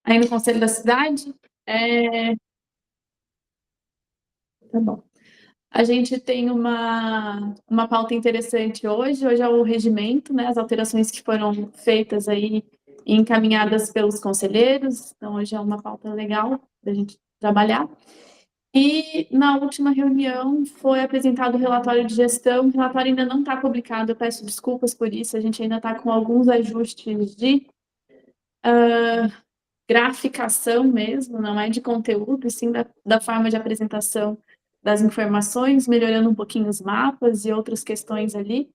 aí no Conselho da Cidade. Tá bom. A gente tem uma pauta interessante hoje. Hoje é o regimento, né? As alterações que foram feitas aí e encaminhadas pelos conselheiros. Então, hoje é uma pauta legal da gente trabalhar. E na última reunião foi apresentado o relatório de gestão. O relatório ainda não está publicado, eu peço desculpas por isso. A gente ainda está com alguns ajustes de graficação mesmo, não é de conteúdo, e sim da forma de apresentação das informações, melhorando um pouquinho os mapas e outras questões ali.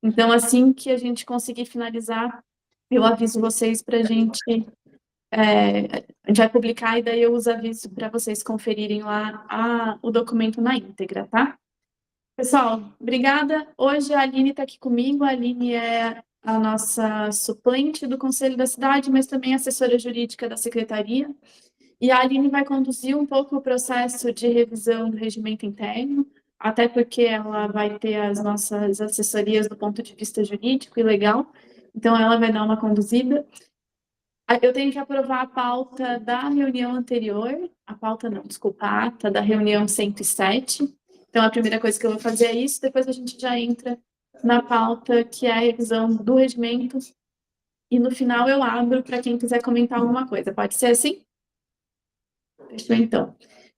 Então, assim que a gente conseguir finalizar, eu aviso vocês para a gente vai publicar, e daí eu os aviso para vocês conferirem lá o documento na íntegra, tá? Pessoal, obrigada. Hoje a Aline está aqui comigo. A Aline é a nossa suplente do Conselho da Cidade, mas também assessora jurídica da Secretaria. E a Aline vai conduzir um pouco o processo de revisão do regimento interno, até porque ela vai ter as nossas assessorias do ponto de vista jurídico e legal. Então, ela vai dar uma conduzida. Eu tenho que aprovar a pauta da reunião anterior, a pauta não, desculpa, a ata da reunião 107. Então, a primeira coisa que eu vou fazer é isso, depois a gente já entra na pauta, que é a revisão do regimento, e no final eu abro para quem quiser comentar alguma coisa. Pode ser assim? Fechou, então.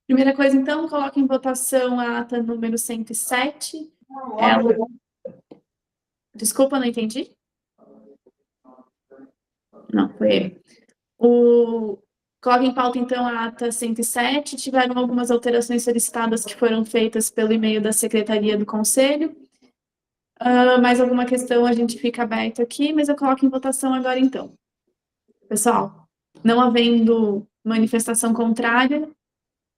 Primeira coisa, então, coloco em votação a ata número 107. Desculpa, não entendi? Não, foi ele. Coloca em pauta, então, a ata 107. Tiveram algumas alterações solicitadas que foram feitas pelo e-mail da Secretaria do Conselho. Mais alguma questão a gente fica aberto aqui, mas eu coloco em votação agora, então. Pessoal, não havendo manifestação contrária...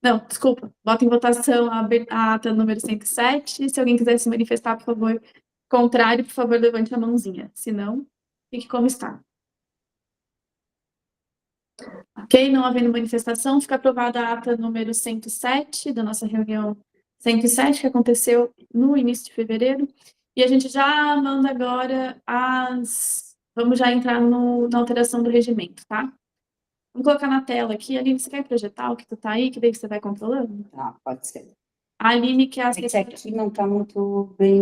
Não, desculpa, bota em votação a ata número 107. Se alguém quiser se manifestar, por favor, contrário, por favor, levante a mãozinha. Se não, fique como está. Ok? Não havendo manifestação, fica aprovada a ata número 107 da nossa reunião 107, que aconteceu no início de fevereiro. E a gente já manda agora Vamos já entrar na alteração do regimento, tá? Vamos colocar na tela aqui. Aline, você quer projetar o que tu tá aí, que daí você vai controlando? Ah, pode ser. A Aline, que é a... É que aqui não está muito bem...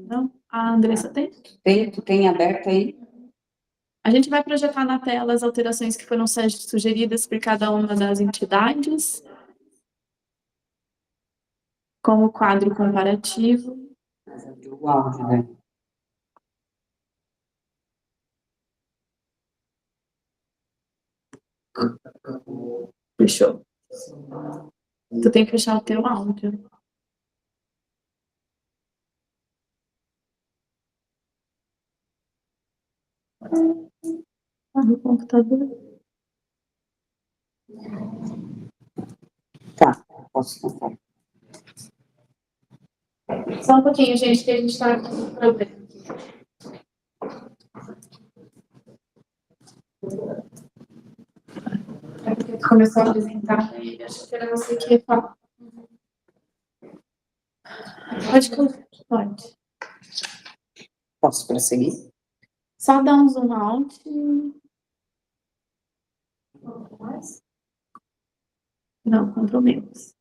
Não? A Andressa tem? Tu tem aberto aí? A gente vai projetar na tela as alterações que foram sugeridas por cada uma das entidades, como quadro comparativo. Mas abriu o áudio, né? Fechou. Tu tem que fechar o teu áudio. No computador. Tá, posso contar. Só um pouquinho, gente, que a gente está com um problema. É porque tu começou a apresentar e acho que era você que ia falar. Pode colocar. Pode. Posso prosseguir? Só dá um zoom out. Não, Ctrl menos.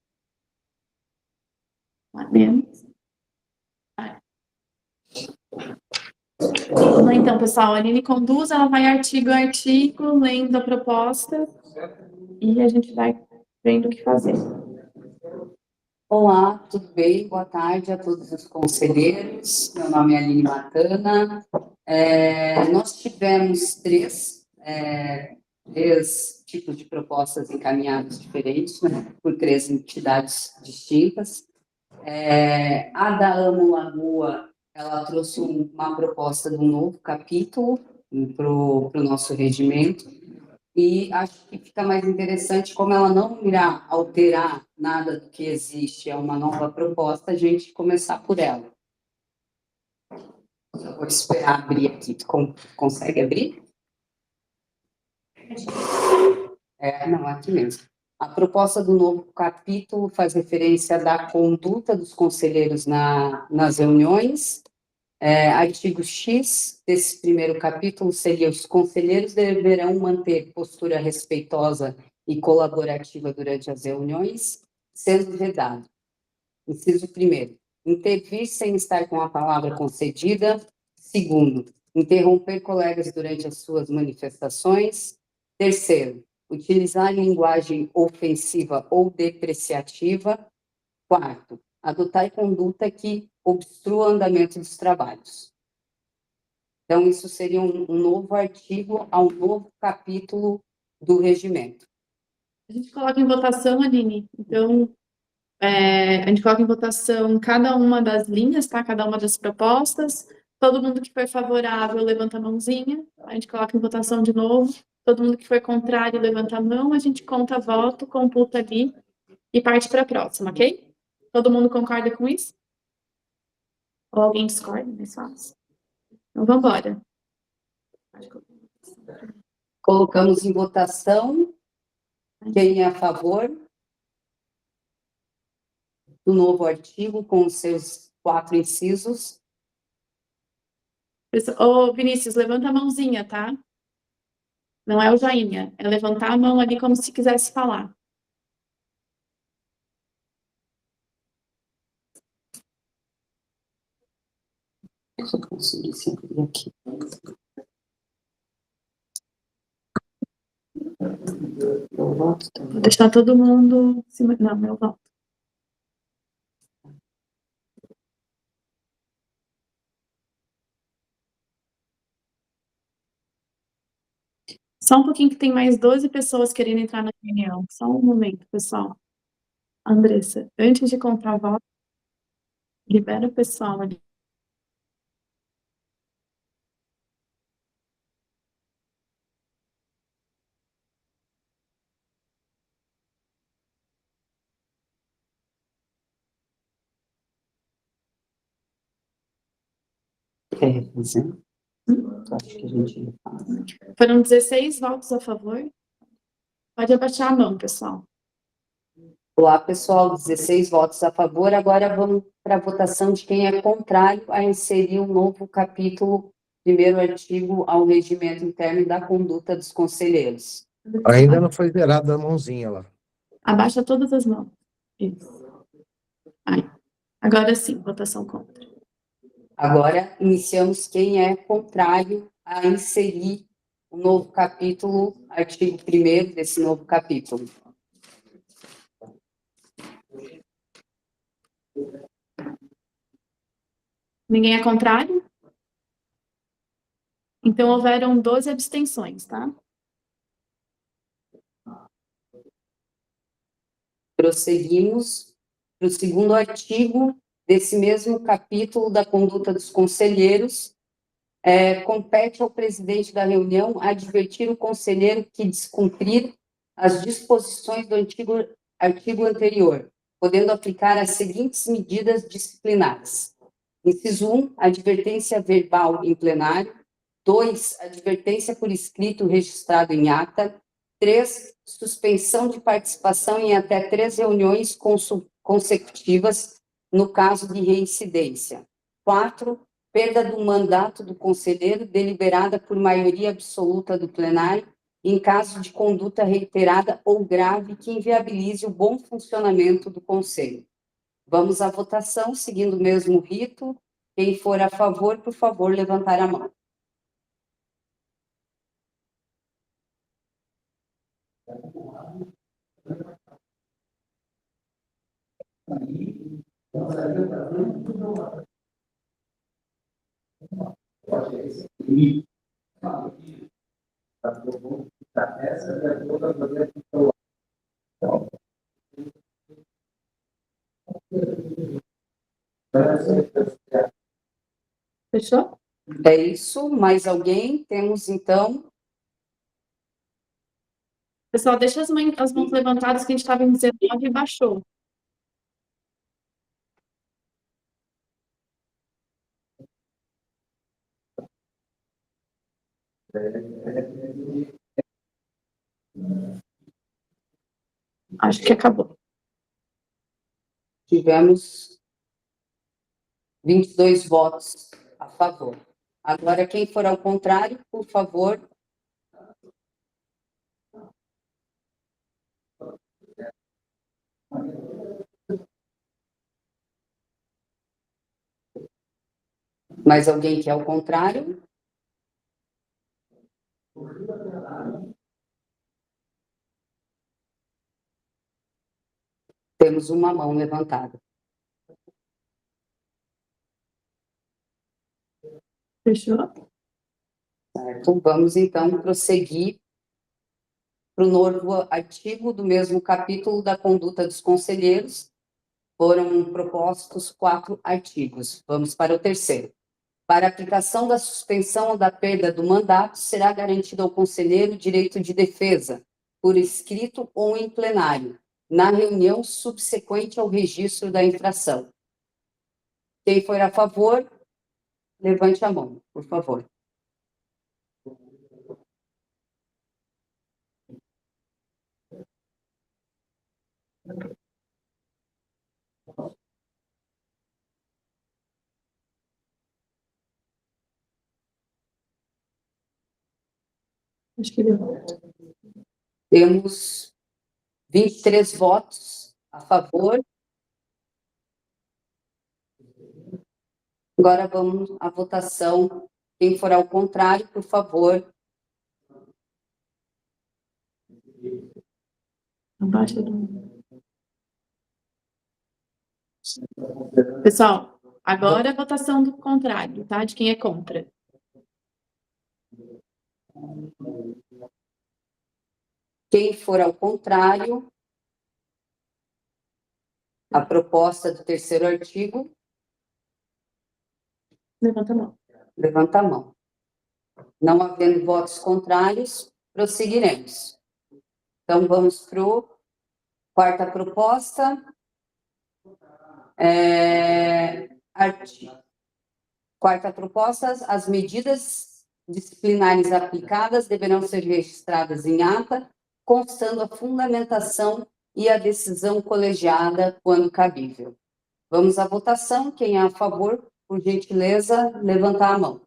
Menos. Vamos lá, então, pessoal. A Aline conduz, ela vai artigo a artigo, lendo a proposta, e a gente vai vendo o que fazer. Olá, tudo bem? Boa tarde a todos os conselheiros. Meu nome é Aline Matana. Nós tivemos três tipos de propostas encaminhadas diferentes, né, por três entidades distintas. A da Amo Lagoa, ela trouxe uma proposta de um novo capítulo para o nosso regimento, e acho que fica mais interessante, como ela não irá alterar nada do que existe, é uma nova proposta, a gente começar por ela. Eu vou esperar abrir aqui. Tu consegue abrir? Não, aqui mesmo. A proposta do novo capítulo faz referência da conduta dos conselheiros nas reuniões. Artigo X desse primeiro capítulo seria: os conselheiros deverão manter postura respeitosa e colaborativa durante as reuniões, sendo vedado. Inciso 1º, intervir sem estar com a palavra concedida. 2º, interromper colegas durante as suas manifestações. 3º, utilizar linguagem ofensiva ou depreciativa. 4º, adotar conduta que obstrua o andamento dos trabalhos. Então, isso seria um novo artigo ao novo capítulo do regimento. A gente coloca em votação, Aline. Então, a gente coloca em votação cada uma das linhas, tá? Cada uma das propostas. Todo mundo que for favorável, levanta a mãozinha. A gente coloca em votação de novo. Todo mundo que for contrário, levanta a mão. A gente conta voto, computa ali e parte para a próxima, ok? Todo mundo concorda com isso? Ou alguém discorda? Mais fácil. Então, vamos embora. Colocamos em votação. Quem é a favor do novo artigo com os seus 4 incisos? Ô, Vinícius, levanta a mãozinha, tá? Não é o joinha, é levantar a mão ali como se quisesse falar. Se eu conseguir sempre aqui. Eu voto também. Vou deixar todo mundo... Não, eu voto. Só um pouquinho que tem mais 12 pessoas querendo entrar na reunião. Só um momento, pessoal. Andressa, antes de contar o voto, libera o pessoal ali. Quer refazer? Acho que a gente faz. Foram 16 votos a favor. Pode abaixar a mão, pessoal. Olá, pessoal, 16 votos a favor. Agora vamos para a votação de quem é contrário a inserir um novo capítulo, primeiro artigo, ao regimento interno da conduta dos conselheiros. Ainda não foi zerada a mãozinha lá. Abaixa todas as mãos. Isso. Aí. Agora sim, votação contra. Agora, iniciamos quem é contrário a inserir o novo capítulo, artigo 1º desse novo capítulo. Ninguém é contrário? Então, houveram 12 abstenções, tá? Prosseguimos para o segundo artigo desse mesmo capítulo da conduta dos conselheiros. Compete ao presidente da reunião advertir o conselheiro que descumprir as disposições do artigo anterior, podendo aplicar as seguintes medidas disciplinares. Inciso 1, advertência verbal em plenário. 2, advertência por escrito registrado em ata. 3, suspensão de participação em até 3 reuniões consecutivas, no caso de reincidência. 4, perda do mandato do conselheiro deliberada por maioria absoluta do plenário, em caso de conduta reiterada ou grave que inviabilize o bom funcionamento do conselho. Vamos à votação, seguindo o mesmo rito. Quem for a favor, por favor, levantar a mão. Fechou? É isso. Mais alguém? Temos, então... Pessoal, deixa as mãos levantadas que a gente estava em 19 e baixou. Acho que acabou. Tivemos 22 votos a favor. favor. Agora, quem for ao contrário, por favor. Mais alguém que é ao contrário? Temos uma mão levantada. Fechou? Certo? Vamos, então, prosseguir para o novo artigo do mesmo capítulo da conduta dos conselheiros. Foram propostos 4 artigos. Vamos para o terceiro. Para a aplicação da suspensão ou da perda do mandato, será garantido ao conselheiro direito de defesa, por escrito ou em plenário, na reunião subsequente ao registro da infração. Quem for a favor, levante a mão, por favor. Acho que ele volta. Temos 23 votos a favor. Agora vamos à votação. Quem for ao contrário, por favor. Abaixa do... Pessoal, agora a votação do contrário, tá? De quem é contra. Quem for ao contrário, a proposta do terceiro artigo, Levanta a mão. levanta a mão. Não havendo votos contrários, prosseguiremos. Então, vamos para a quarta proposta. Quarta proposta, as medidas disciplinares aplicadas deverão ser registradas em ata, constando a fundamentação e a decisão colegiada quando cabível. Vamos à votação. Quem é a favor, por gentileza, levantar a mão.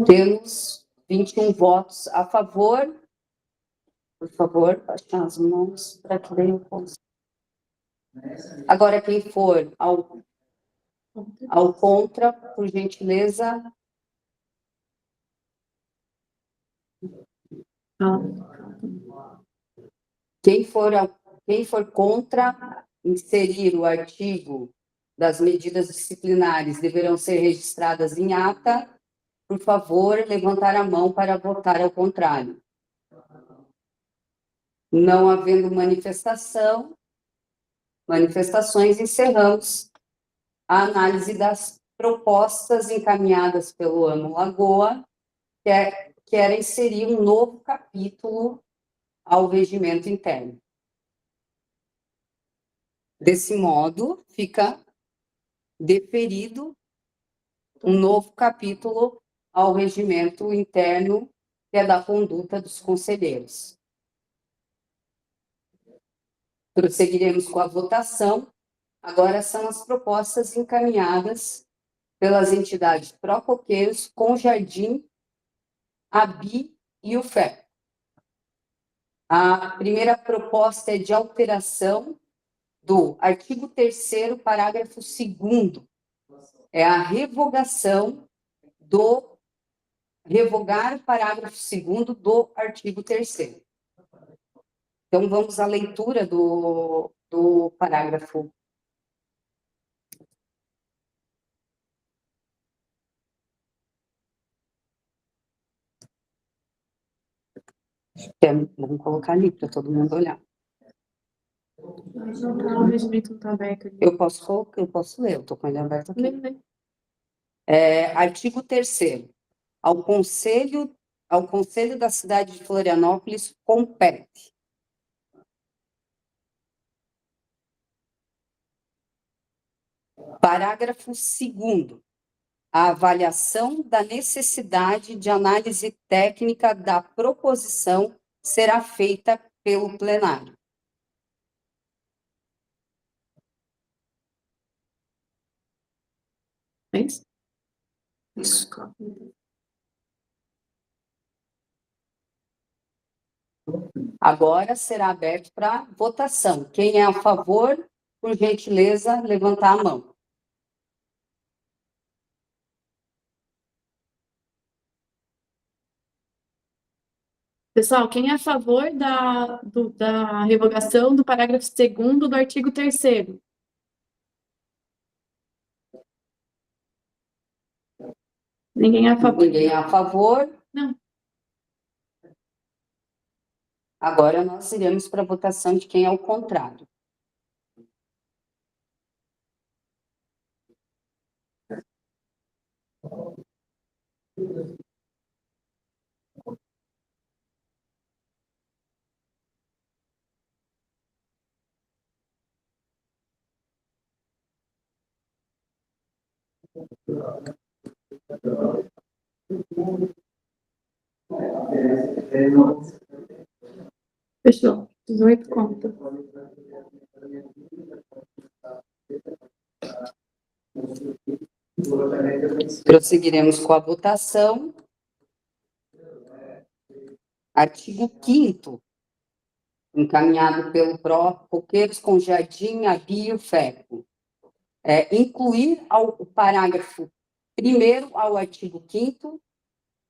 Temos 21 votos a favor. Por favor, baixar as mãos para que daí eu possa. Agora, quem for ao contra, por gentileza. Quem for contra inserir o artigo das medidas disciplinares deverão ser registradas em ata, por favor, levantar a mão para votar ao contrário. Não havendo manifestações, encerramos a análise das propostas encaminhadas pelo Amo Lagoa, que era inserir um novo capítulo ao regimento interno. Desse modo, fica deferido um novo capítulo ao regimento interno, que é da conduta dos conselheiros. Prosseguiremos com a votação. Agora são as propostas encaminhadas pelas entidades pró-coqueiros, Conjardim, ABI e UFEP. A primeira proposta é de alteração do artigo 3º, parágrafo 2º. É a revogação revogar o parágrafo 2º do artigo 3º. Então, vamos à leitura do parágrafo. Vamos colocar ali para todo mundo olhar. O regimento não está aberto ali. Eu posso ler, eu estou com ele aberto aqui. Lê. Artigo 3º. Ao Conselho da cidade de Florianópolis compete Parágrafo 2º. A avaliação da necessidade de análise técnica da proposição será feita pelo plenário. É isso? Isso. Agora será aberto para votação. Quem é a favor, por gentileza, levantar a mão. Pessoal, quem é a favor da revogação do parágrafo 2º do artigo 3º? Ninguém é a favor? Ninguém é a favor? Não. Agora nós iremos para a votação de quem é o contrário. Fechou. 18 contra. Prosseguiremos com a votação. Artigo 5º, encaminhado pelo PRO, Coqueiros com Jardim, Abílio, FECO. Incluir o parágrafo 1º ao artigo 5º,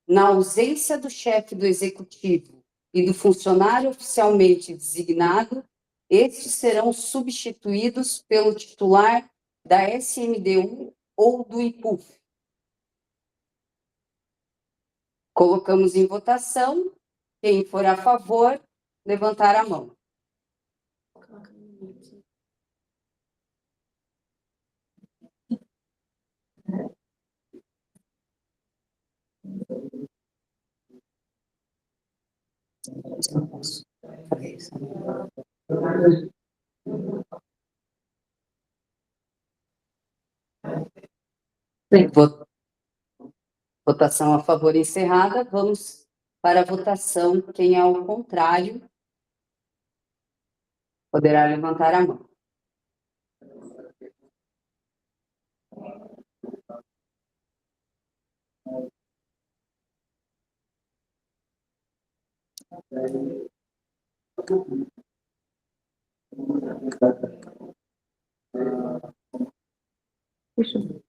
na ausência do chefe do executivo e do funcionário oficialmente designado, estes serão substituídos pelo titular da SMDU ou do IPUF. Colocamos em votação. Quem for a favor, levantar a mão. Votação a favor encerrada. Vamos para a votação. Quem é ao contrário, poderá levantar a mão. Fechou.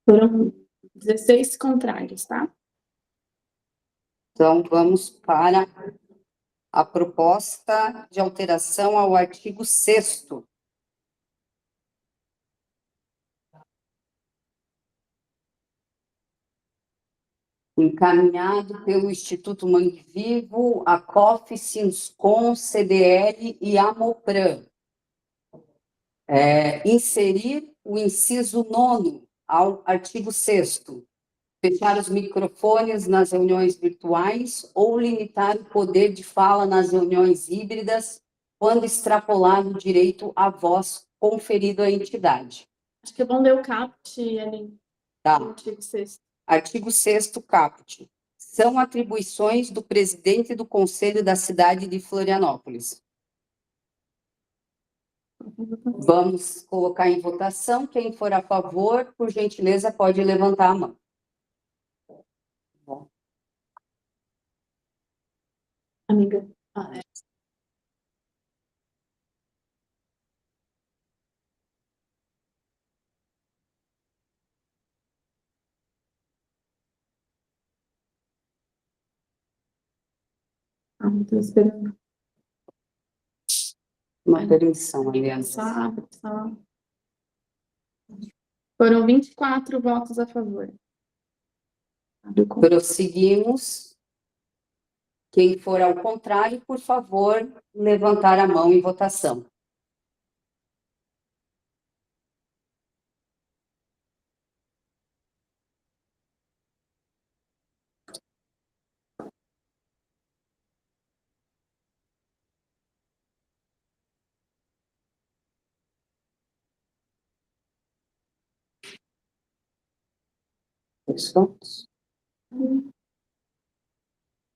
Foram 16 contrários, tá? Então, vamos para a proposta de alteração ao artigo 6º. Encaminhado pelo Instituto Mangue Vivo, a COF, Sinscom, CDL e Amopran. Inserir o inciso 9º ao artigo 6º. Fechar os microfones nas reuniões virtuais ou limitar o poder de fala nas reuniões híbridas quando extrapolado o direito à voz conferido à entidade. Acho que é bom ler o caput, Aline. Tá. Artigo 6º. Artigo 6º, caput. São atribuições do presidente do Conselho da cidade de Florianópolis. Vamos colocar em votação. Quem for a favor, por gentileza, pode levantar a mão. Amiga. Estou esperando. Uma permissão, aliás. Só. Foram 24 votos a favor. Prosseguimos. Quem for ao contrário, por favor, levantar a mão em votação. Dois pontos.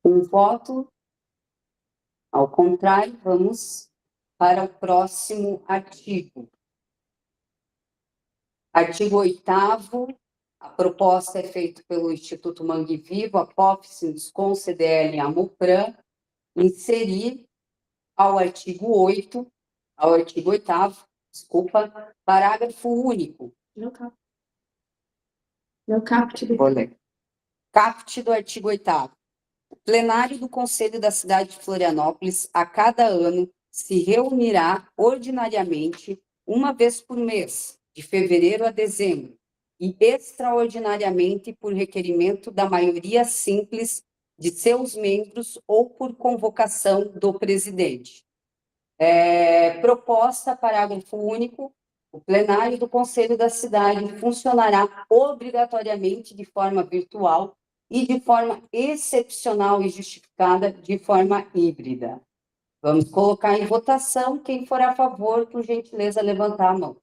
Um voto. Ao contrário, vamos para o próximo artigo. Artigo 8º, a proposta é feita pelo Instituto Mangue Vivo, a POF, Sinduscon, CDL e Amopran, inserir ao artigo 8º, desculpa, parágrafo único. Meu caput. Vou ler. Caput do artigo 8º. O plenário do Conselho da cidade de Florianópolis, a cada ano, se reunirá ordinariamente uma vez por mês, de fevereiro a dezembro, e extraordinariamente por requerimento da maioria simples de seus membros ou por convocação do presidente. Proposta, parágrafo único. O plenário do Conselho da cidade funcionará obrigatoriamente de forma virtual e de forma excepcional e justificada de forma híbrida. Vamos colocar em votação. Quem for a favor, por gentileza, levantar a mão.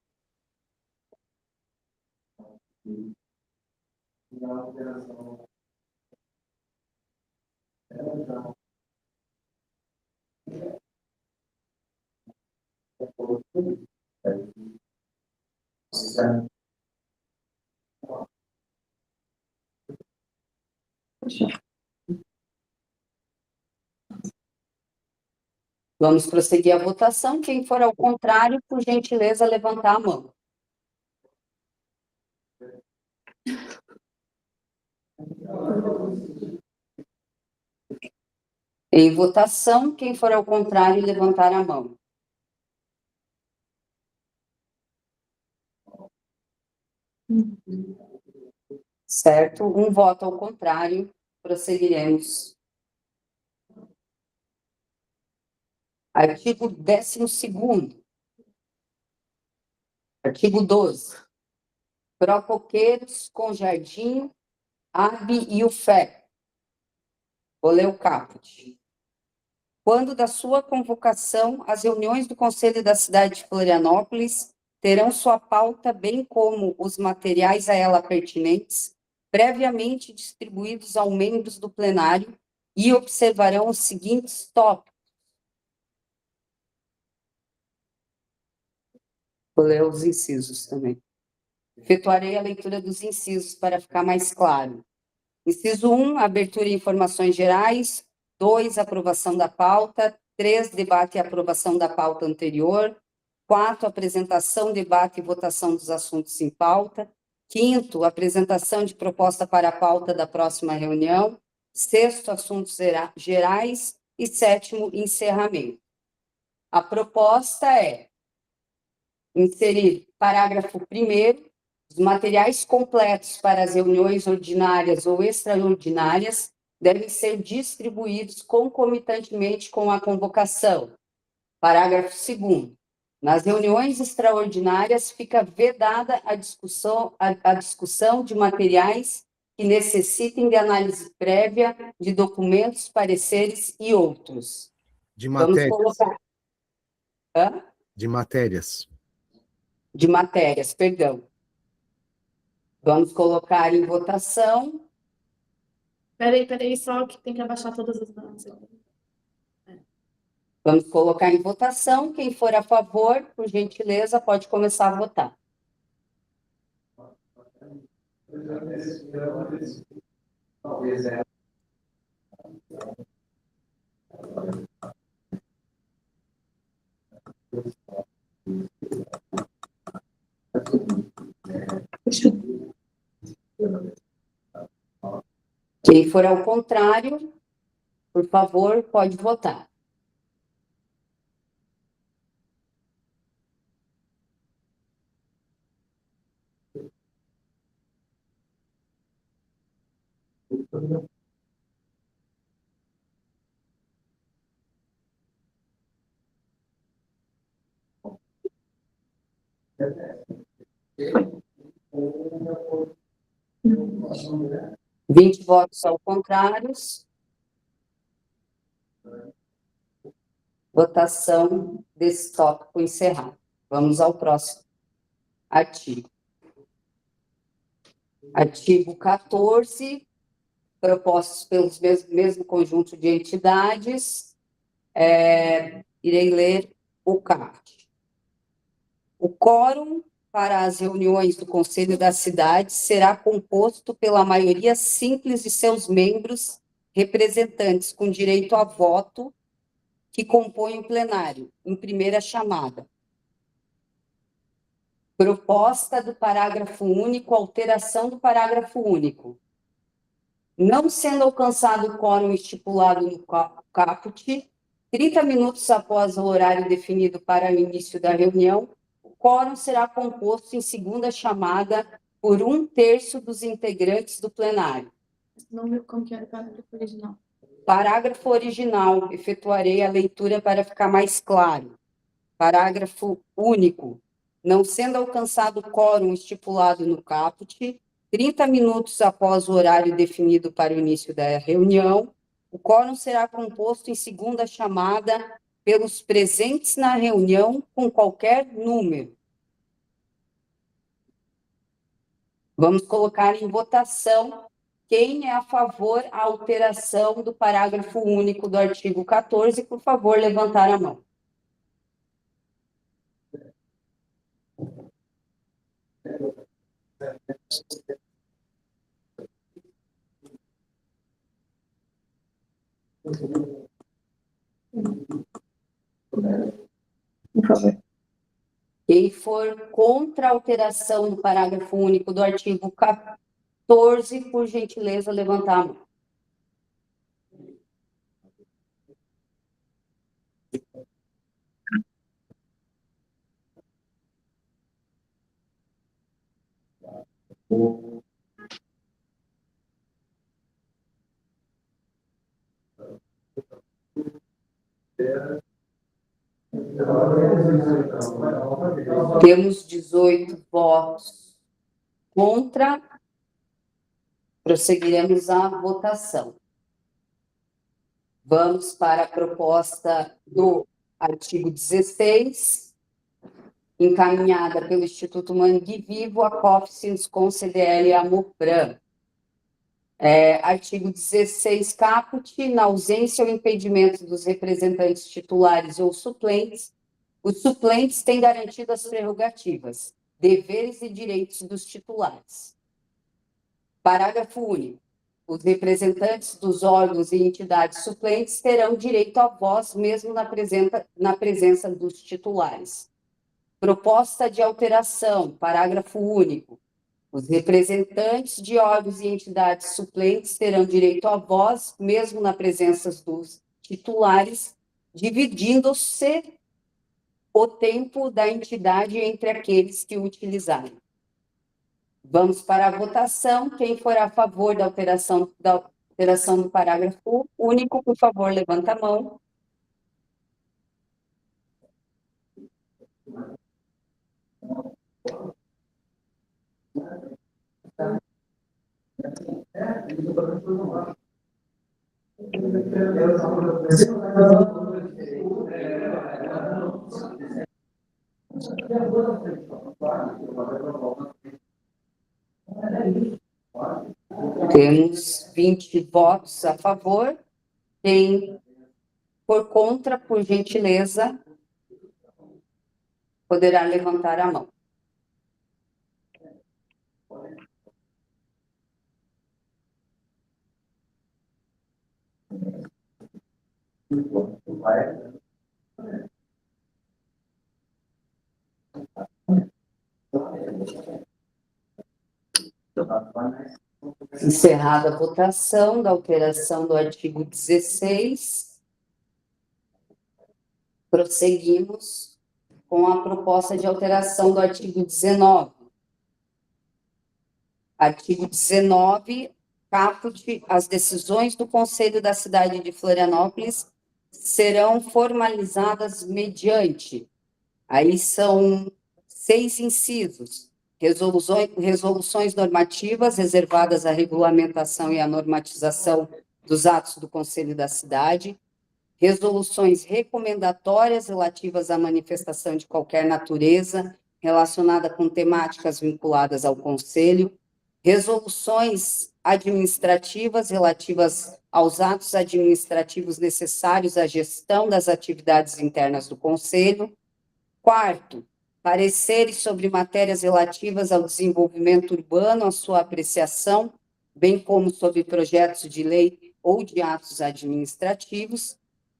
Vamos prosseguir a votação. Quem for ao contrário, por gentileza, levantar a mão. Em votação, quem for ao contrário, levantar a mão. Certo? Um voto ao contrário. Prosseguiremos. Artigo 12º. Artigo 12. Propoqueiros com jardim, Arbe e o Fé. Vou ler o caput. Quando da sua convocação, as reuniões do Conselho da cidade de Florianópolis terão sua pauta, bem como os materiais a ela pertinentes, previamente distribuídos aos membros do plenário e observarão os seguintes tópicos. Vou ler os incisos também. Efetuarei a leitura dos incisos para ficar mais claro. Inciso 1, abertura e informações gerais. 2, aprovação da pauta. 3, debate e aprovação da pauta anterior. 4, apresentação, debate e votação dos assuntos em pauta. 5º, apresentação de proposta para a pauta da próxima reunião. 6º, assuntos gerais. E 7º, encerramento. A proposta é inserir parágrafo 1º, os materiais completos para as reuniões ordinárias ou extraordinárias devem ser distribuídos concomitantemente com a convocação. Parágrafo 2º. Nas reuniões extraordinárias fica vedada a discussão de materiais que necessitem de análise prévia de documentos, pareceres e outros. De matérias. Vamos colocar... Hã? De matérias. De matérias, perdão. Vamos colocar em votação. Peraí, só que tem que abaixar todas as mãos. Vamos colocar em votação. Quem for a favor, por gentileza, pode começar a votar. Quem for ao contrário, por favor, pode votar. Foi. 20 votos ao contrário. Votação desse tópico encerrada. Vamos ao próximo artigo. Artigo 14, propostos pelos mesmo conjunto de entidades, irei ler o CAPT. O quórum para as reuniões do Conselho da Cidade será composto pela maioria simples de seus membros, representantes com direito a voto, que compõem o plenário, em primeira chamada. Proposta do parágrafo único, alteração do parágrafo único. Não sendo alcançado o quórum estipulado no caput, 30 minutos após o horário definido para o início da reunião, o quórum será composto em segunda chamada por 1/3 dos integrantes do plenário. Não, como que era o parágrafo original? Parágrafo original, efetuarei a leitura para ficar mais claro. Parágrafo único. Não sendo alcançado o quórum estipulado no caput, 30 minutos após o horário definido para o início da reunião, o quórum será composto em segunda chamada pelos presentes na reunião com qualquer número. Vamos colocar em votação quem é a favor da alteração do parágrafo único do artigo 14, por favor, levantar a mão. Por favor. Quem for contra a alteração do parágrafo único do artigo 14, por gentileza, levantar a mão. Temos 18 votos contra. Prosseguiremos a votação. Vamos para a proposta do artigo 16, encaminhada pelo Instituto Mangue Vivo, a COF, Sinscom, CDL e Amopran. Artigo 16, caput, na ausência ou impedimento dos representantes titulares ou suplentes, os suplentes têm garantido as prerrogativas, deveres e direitos dos titulares. Parágrafo único. Os representantes dos órgãos e entidades suplentes terão direito à voz, mesmo na presença dos titulares. Proposta de alteração, parágrafo único. Os representantes de órgãos e entidades suplentes terão direito à voz, mesmo na presença dos titulares, dividindo-se o tempo da entidade entre aqueles que o utilizarem. Vamos para a votação. Quem for a favor da alteração do parágrafo único, por favor, levanta a mão. Temos 20 votos a favor. Quem for contra, por gentileza, poderá levantar a mão. Encerrada a votação da alteração do artigo 16, prosseguimos com a proposta de alteração do artigo 19. Artigo 19, caput, as decisões do Conselho da Cidade de Florianópolis serão formalizadas mediante, aí são 6 incisos, resoluções normativas reservadas à regulamentação e à normatização dos atos do Conselho da Cidade, resoluções recomendatórias relativas à manifestação de qualquer natureza relacionada com temáticas vinculadas ao Conselho, resoluções administrativas relativas aos atos administrativos necessários à gestão das atividades internas do Conselho. Quarto, pareceres sobre matérias relativas ao desenvolvimento urbano, a sua apreciação, bem como sobre projetos de lei ou de atos administrativos.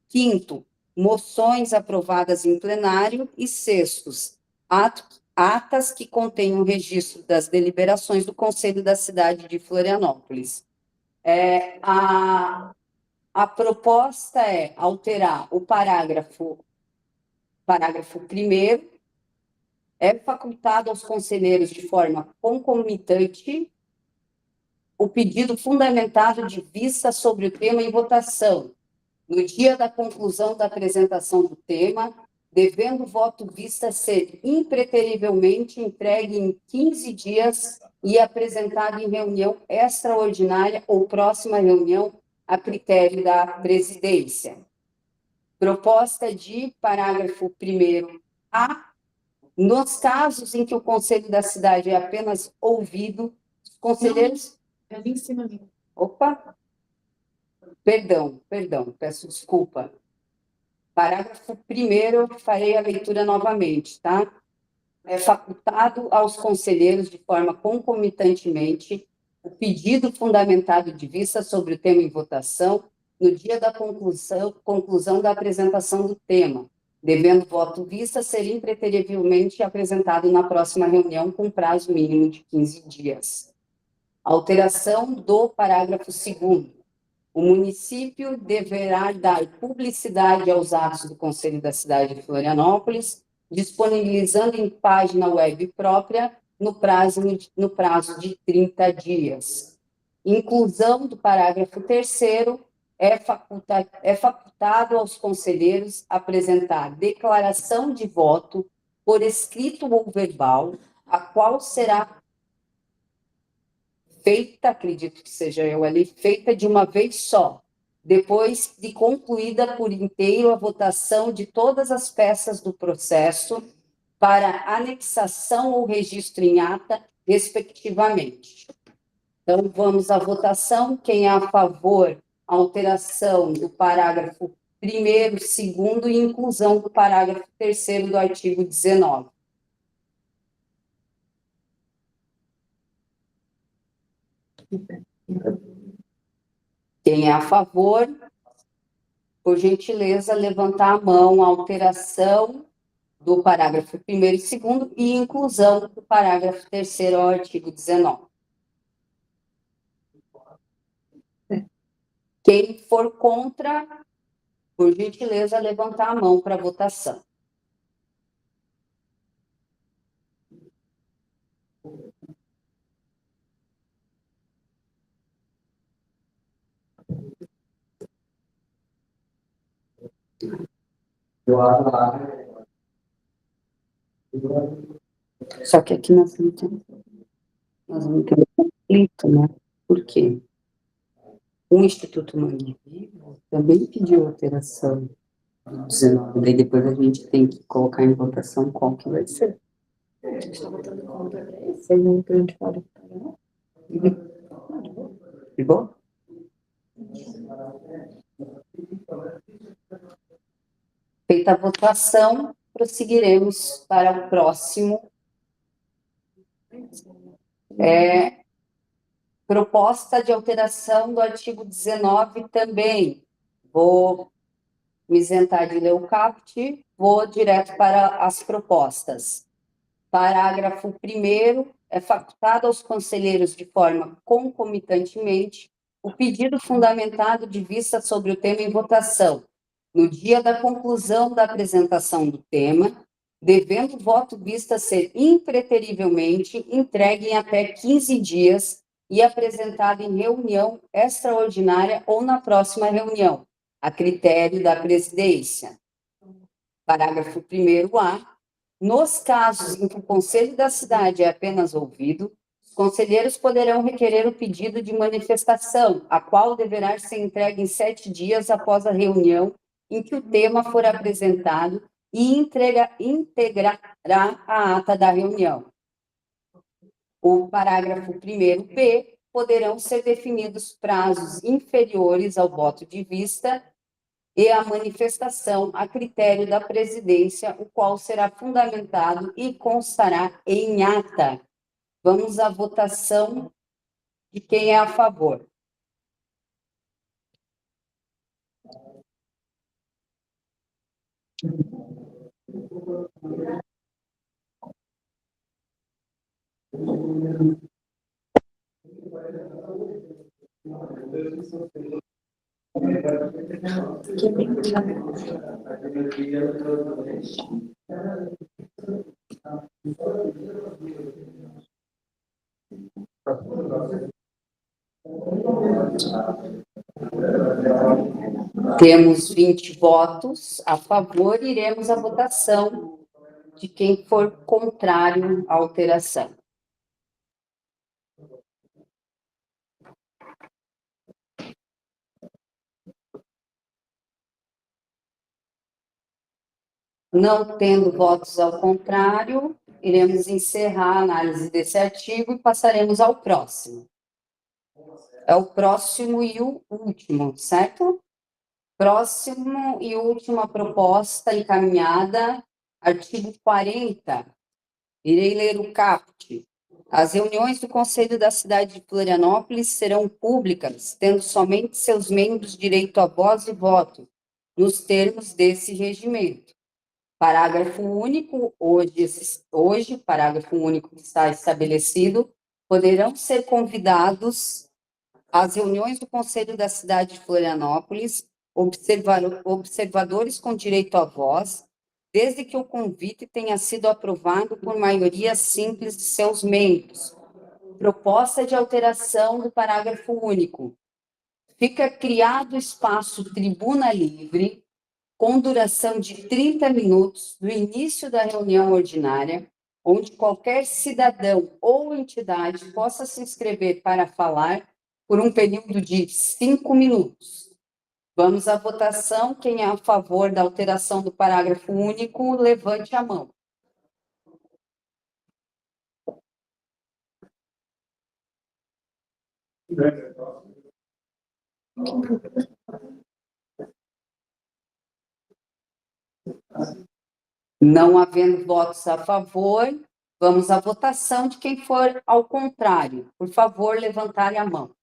Quinto, moções aprovadas em plenário. E sextos, atas que contenham registro das deliberações do Conselho da cidade de Florianópolis. A proposta é alterar o parágrafo 1º, é facultado aos conselheiros de forma concomitante o pedido fundamentado de vista sobre o tema em votação, no dia da conclusão da apresentação do tema, devendo o voto vista ser impreterivelmente entregue em 15 dias e apresentado em reunião extraordinária ou próxima reunião a critério da presidência. Proposta de parágrafo 1º-A. Nos casos em que o Conselho da Cidade é apenas ouvido, os conselheiros... É ali em cima, amigo. Opa! Perdão, peço desculpa. Parágrafo 1º, farei a leitura novamente, tá? É facultado aos conselheiros, de forma concomitantemente, o pedido fundamentado de vista sobre o tema em votação no dia da conclusão da apresentação do tema, devendo voto vista ser impreterivelmente apresentado na próxima reunião com prazo mínimo de 15 dias. Alteração do parágrafo 2º. O município deverá dar publicidade aos atos do Conselho da Cidade de Florianópolis, disponibilizando em página web própria no prazo de 30 dias. Inclusão do parágrafo 3º. É facultado aos conselheiros apresentar declaração de voto por escrito ou verbal, a qual será feita, acredito que seja eu ali, feita de uma vez só, depois de concluída por inteiro a votação de todas as peças do processo para anexação ou registro em ata, respectivamente. Então, vamos à votação. Quem é a favor a alteração do parágrafo 1º, 2º e inclusão do parágrafo 3º do artigo 19? Quem é a favor, por gentileza, levantar a mão, a alteração do parágrafo 1º e 2º e inclusão do parágrafo 3º ao artigo 19. Quem for contra, por gentileza, levantar a mão para votação. Só que aqui nós vamos ter um conflito, né? Por quê? O Instituto Mangue Vivo também pediu alteração do 19, daí depois a gente tem que colocar em votação qual que vai ser. A gente está votando contra esse, aí não a gente pode votar, não? De boa? Feita a votação, prosseguiremos para o próximo. Proposta de alteração do artigo 19 também. Vou me isentar de ler o caput, vou direto para as propostas. Parágrafo 1º, é facultado aos conselheiros de forma concomitantemente o pedido fundamentado de vista sobre o tema em votação, no dia da conclusão da apresentação do tema, devendo o voto vista ser impreterivelmente entregue em até 15 dias e apresentado em reunião extraordinária ou na próxima reunião, a critério da presidência. Parágrafo 1º-A. Nos casos em que o Conselho da Cidade é apenas ouvido, os conselheiros poderão requerer o pedido de manifestação, a qual deverá ser entregue em 7 dias após a reunião em que o tema for apresentado e integrará a ata da reunião. O parágrafo 1º-B poderão ser definidos prazos inferiores ao voto de vista e a manifestação a critério da presidência, o qual será fundamentado e constará em ata. Vamos à votação de quem é a favor. Temos 20 votos a favor, iremos à votação de quem for contrário à alteração. Não tendo votos ao contrário, iremos encerrar a análise desse artigo e passaremos ao próximo. É o próximo e o último, certo? Próximo e última proposta encaminhada, artigo 40. Irei ler o caput. As reuniões do Conselho da cidade de Florianópolis serão públicas, tendo somente seus membros direito a voz e voto, nos termos desse regimento. Parágrafo único, hoje, parágrafo único que está estabelecido, poderão ser convidados às reuniões do Conselho da cidade de Florianópolis observadores com direito à voz, desde que o convite tenha sido aprovado por maioria simples de seus membros. Proposta de alteração do parágrafo único. Fica criado espaço tribuna livre, com duração de 30 minutos do início da reunião ordinária, onde qualquer cidadão ou entidade possa se inscrever para falar por um período de 5 minutos. Vamos à votação. Quem é a favor da alteração do parágrafo único, levante a mão. Não havendo votos a favor, vamos à votação de quem for ao contrário. Por favor, levantar a mão.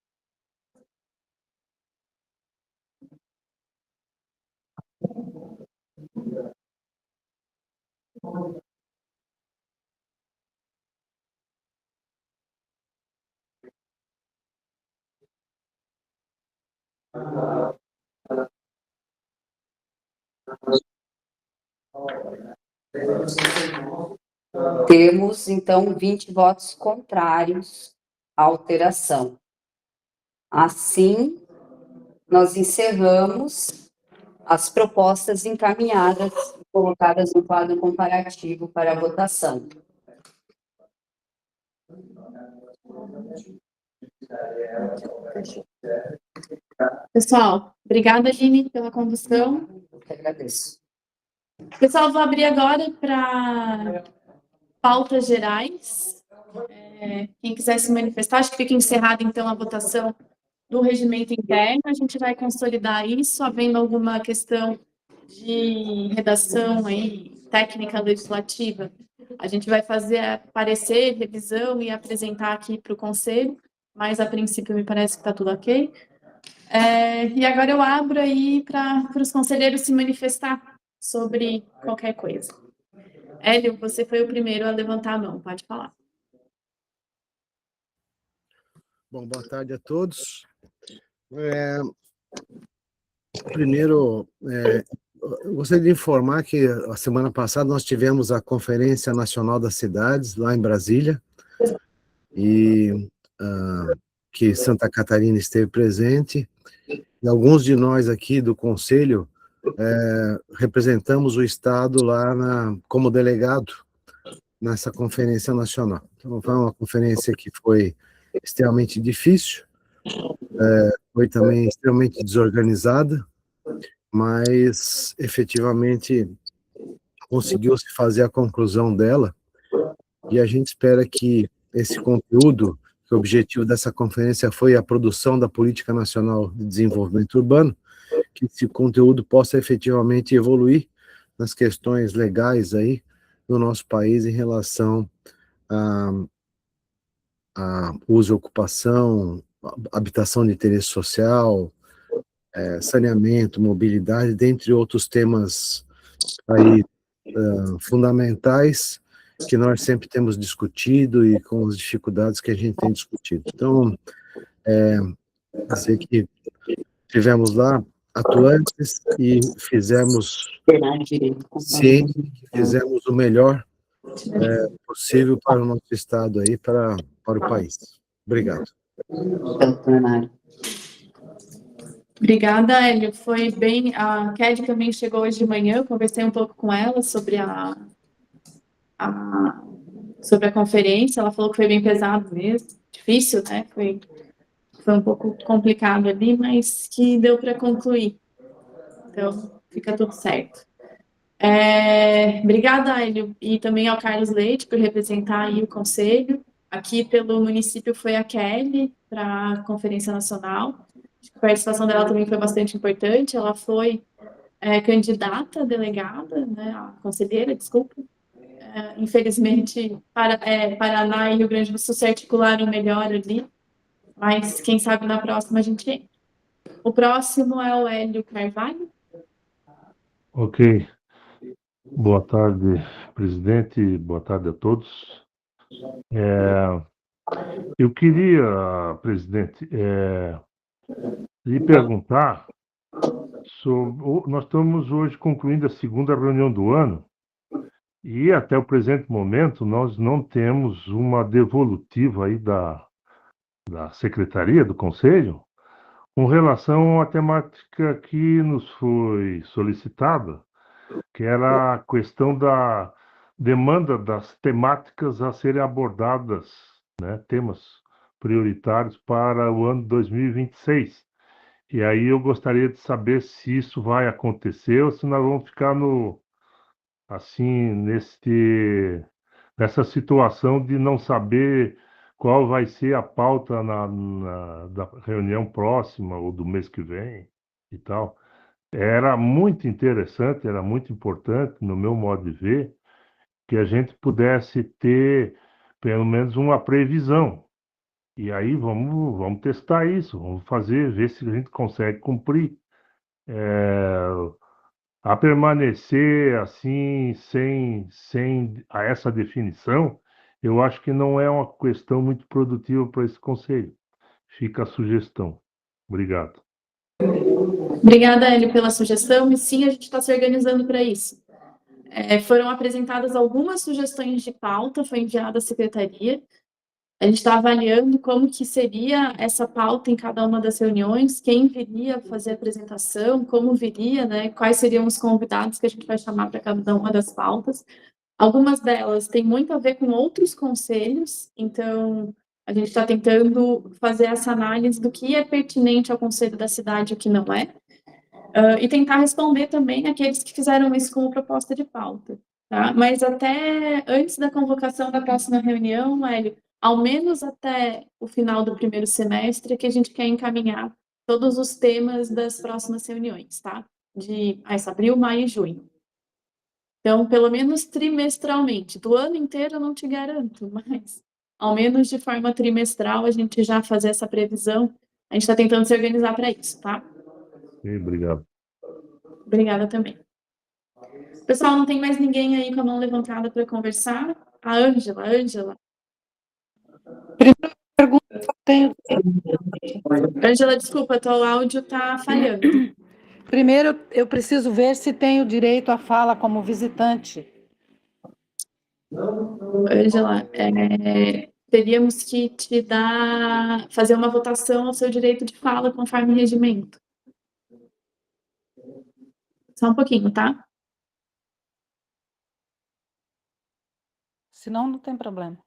Temos, então, 20 votos contrários à alteração. Assim, nós encerramos as propostas encaminhadas e colocadas no quadro comparativo para a votação. Pessoal, obrigada, Aline, pela condução. Eu que agradeço. Pessoal, vou abrir agora para pautas gerais. Quem quiser se manifestar, acho que fica encerrada, então, a votação do regimento interno. A gente vai consolidar isso, havendo alguma questão de redação aí, técnica legislativa. A gente vai fazer parecer, revisão e apresentar aqui para o Conselho, mas, a princípio, me parece que está tudo ok. E agora eu abro aí para os conselheiros se manifestar sobre qualquer coisa. Hélio, você foi o primeiro a levantar a mão, pode falar. Bom, boa tarde a todos. Primeiro, eu gostaria de informar que a semana passada nós tivemos a Conferência Nacional das Cidades, lá em Brasília, e que Santa Catarina esteve presente, e alguns de nós aqui do Conselho representamos o Estado lá como delegado nessa Conferência Nacional. Então, foi uma conferência que foi extremamente difícil, foi também extremamente desorganizada, mas efetivamente conseguiu-se fazer a conclusão dela, e a gente espera que esse conteúdo, que o objetivo dessa conferência foi a produção da Política Nacional de Desenvolvimento Urbano, que esse conteúdo possa efetivamente evoluir nas questões legais aí no nosso país em relação a uso e ocupação, habitação de interesse social, saneamento, mobilidade, dentre outros temas aí fundamentais que nós sempre temos discutido e com as dificuldades que a gente tem discutido. Então, dizer que estivemos lá atuantes e fizemos fizemos o melhor possível para o nosso estado aí, para o país. Obrigado. Pelo plenário. Obrigada, Hélio. Foi bem. A Kelly também chegou hoje de manhã, eu conversei um pouco com ela sobre sobre a conferência. Ela falou que foi bem pesado mesmo, difícil, né? Foi um pouco complicado ali, mas que deu para concluir. Então, fica tudo certo. Obrigada, Hélio, e também ao Carlos Leite por representar aí o conselho. Aqui pelo município foi a Kelly para a Conferência Nacional. A participação dela também foi bastante importante. Ela foi candidata a delegada, né, a conselheira, desculpa. Infelizmente, Paraná e Rio Grande do Sul se articularam melhor ali, mas quem sabe na próxima a gente entra. O próximo é o Hélio Carvalho. Ok. Boa tarde, presidente. Boa tarde a todos. Eu queria, presidente, lhe perguntar sobre. Nós estamos hoje concluindo a segunda reunião do ano e até o presente momento nós não temos uma devolutiva aí da Secretaria do Conselho com relação à temática que nos foi solicitada, que era a questão da demanda das temáticas a serem abordadas, né, temas prioritários para o ano 2026. E aí eu gostaria de saber se isso vai acontecer ou se nós vamos ficar nessa situação de não saber qual vai ser a pauta da reunião próxima ou do mês que vem e tal. Era muito interessante, era muito importante, no meu modo de ver, que a gente pudesse ter pelo menos uma previsão. E aí vamos testar isso, vamos ver se a gente consegue cumprir. A permanecer assim, sem essa definição, eu acho que não é uma questão muito produtiva para esse conselho. Fica a sugestão. Obrigado. Obrigada, Hélio, pela sugestão. E sim, a gente está se organizando para isso. Foram apresentadas algumas sugestões de pauta, foi enviada à secretaria. A gente está avaliando como que seria essa pauta em cada uma das reuniões, quem viria fazer a apresentação, como viria, né, quais seriam os convidados que a gente vai chamar para cada uma das pautas. Algumas delas têm muito a ver com outros conselhos, então a gente está tentando fazer essa análise do que é pertinente ao conselho da cidade e o que não é, e tentar responder também aqueles que fizeram isso como proposta de pauta. Tá? Mas até antes da convocação da próxima reunião, Hélio, ao menos até o final do primeiro semestre, que a gente quer encaminhar todos os temas das próximas reuniões, tá? De abril, maio e junho. Então, pelo menos trimestralmente. Do ano inteiro eu não te garanto, mas ao menos de forma trimestral a gente já fazer essa previsão. A gente está tentando se organizar para isso, tá? Obrigado. Obrigada também. Pessoal, não tem mais ninguém aí com a mão levantada para conversar? A Ângela. Primeira pergunta que eu tenho. Ângela, desculpa, teu áudio está falhando. Primeiro, eu preciso ver se tenho direito à fala como visitante. Ângela, teríamos que fazer uma votação ao seu direito de fala conforme o regimento. Só um pouquinho, tá? Senão, não tem problema.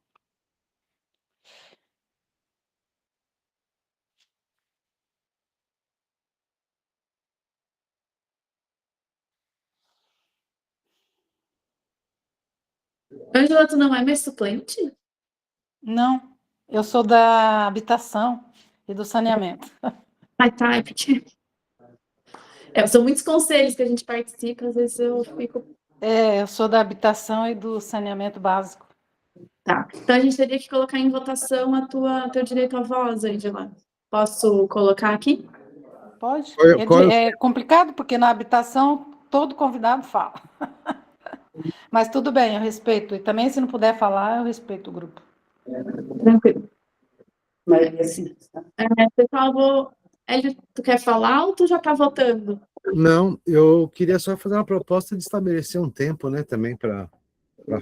Ângela, tu não é mais suplente? Não, eu sou da habitação e do saneamento. Ah, tá, é porque... são muitos conselhos que a gente participa, às vezes eu fico... Eu sou da habitação e do saneamento básico. Tá, então a gente teria que colocar em votação teu direito à voz, Ângela. Posso colocar aqui? Pode? Qual É complicado, porque na habitação todo convidado fala. Mas tudo bem, eu respeito. E também, se não puder falar, eu respeito o grupo. Tranquilo. Maria Cida, tá? Pessoal, Hélio, tu quer falar ou tu já está votando? Não, eu queria só fazer uma proposta de estabelecer um tempo, né, também para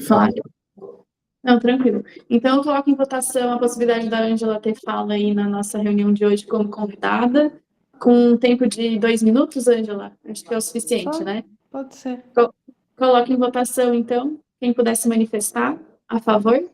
falar. Claro. Não, tranquilo. Então, eu coloco em votação a possibilidade da Ângela ter fala aí na nossa reunião de hoje como convidada, com um tempo de 2 minutos, Ângela? Acho que é o suficiente, né? Pode ser. Coloco em votação, então, quem puder se manifestar a favor.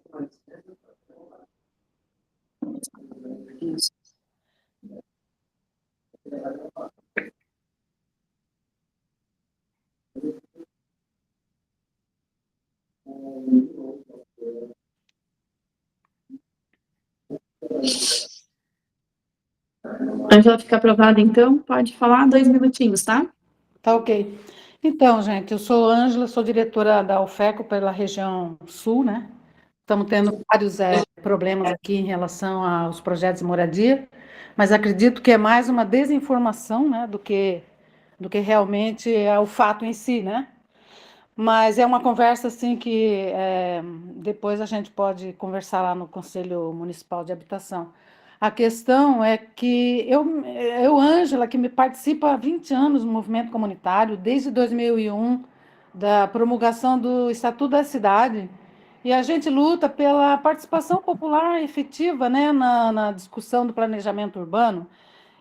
Ângela fica aprovada, então, pode falar 2 minutinhos, tá? Tá ok. Então, gente, eu sou Ângela, sou diretora da UFECO pela região sul, né? Estamos tendo vários problemas aqui em relação aos projetos de moradia, mas acredito que é mais uma desinformação, né, do que realmente é o fato em si, né? Mas é uma conversa assim que depois a gente pode conversar lá no Conselho Municipal de Habitação. A questão é que Ângela, que me participa há 20 anos no movimento comunitário, desde 2001, da promulgação do Estatuto da Cidade, e a gente luta pela participação popular efetiva, né, na discussão do planejamento urbano.